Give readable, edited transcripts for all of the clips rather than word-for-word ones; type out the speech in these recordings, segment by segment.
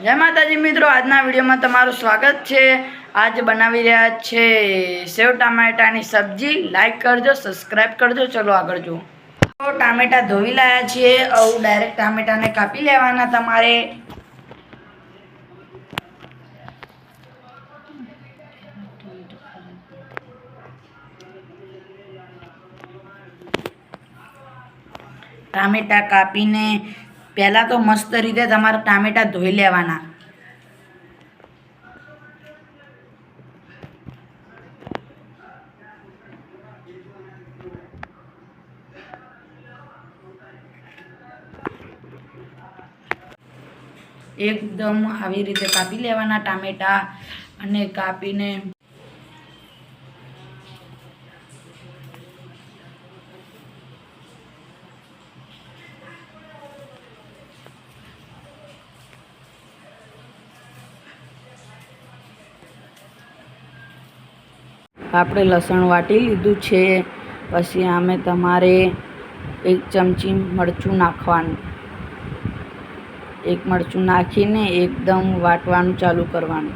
જય માતાજી મિત્રો, આજના વિડીયોમાં તમારું સ્વાગત છે। आज बनावी रहा छे सेव टामेटानी सब्जी। लाइक करजो, सब्सक्राइब करजो। चलो आगे जो तो टामेटा धोई लाया छे। और डायरेक्ट टामेटा ने कापी लेवाना तमारे। टामेटा कापीने पहला तो मस्त रीते तमारे टामेटा धोई लेवाना। एकदम આવી રીતે કાપી લેવાના ટામેટા અને કાપીને આપણે લસણ વાટી લીધું છે। પછી આમે તમારે 1 ચમચી મરચું નાખવાનું। एक मरचू नाखीने एकदम वाटवानुं चालू करवानुं।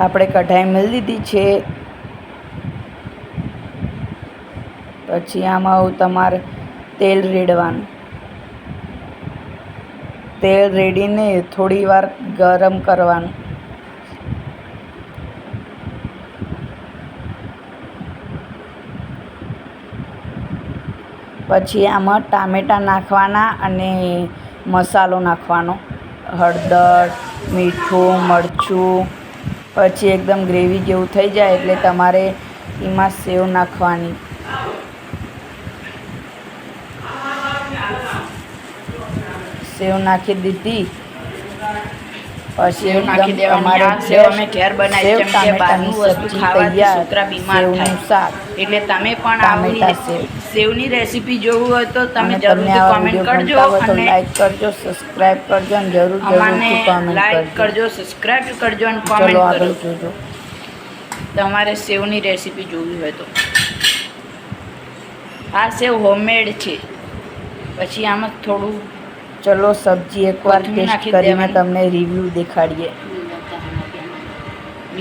आपणे कढ़ाई मेल दीधी छे। पछी आमां तमारे तेल रेड़वानुं। तेल रेड़ीने थोड़ी वार गरम करवानुं। पछी आमां टामेटा नाखवाना अने मसालो नाखवानो। हळदर, मीठुं, मरचुं। पछी एकदम ग्रेवी जेवुं थई जाय एटले तमारे एमां सेव नाखवानी। सेव नाखी दीधी। सेव नाखी देवानी। सेव अमे घर बनावी छे केम के बारनुं वस्तु खावाथी छोकरा बीमार थाय એટલે તમે પણ આવી સેવની રેસીપી જોવું હોય તો તમે જરૂરથી કમેન્ટ કરજો અને લાઈક કરજો, સબસ્ક્રાઇબ કરજો અને જરૂરથી કમેન્ટ લાઈક કરજો, સબસ્ક્રાઇબ કરજો અને કમેન્ટ કરજો તમારે સેવની રેસીપી જોવી હોય તો। આ સેવ હોમમેડ છે। પછી આમાં થોડું चलो सब्जी एक बार टेस्ट करीने तमने रिव्यू देखाड़िए।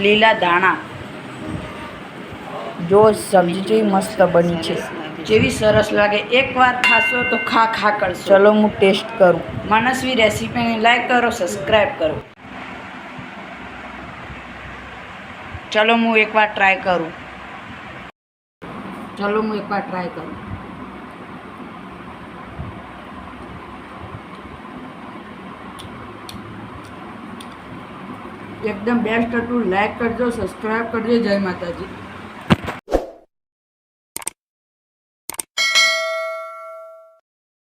लीला दाणा जो सब्जी जो मस्त बनी छे, जेवी सरस लागे। एक बार खाशो तो खा खा करशो। चलो हूँ टेस्ट करूँ। मनस्वी रेसिपी ने लाइक करो, सब्सक्राइब करो। चलो हूँ एक बार ट्राय करूँ। चलो हूँ एक बार ट्राय करूँ। एकदम बेस्ट हतुं। लाइक करजो, सब्सक्राइब करजो। जय माताजी।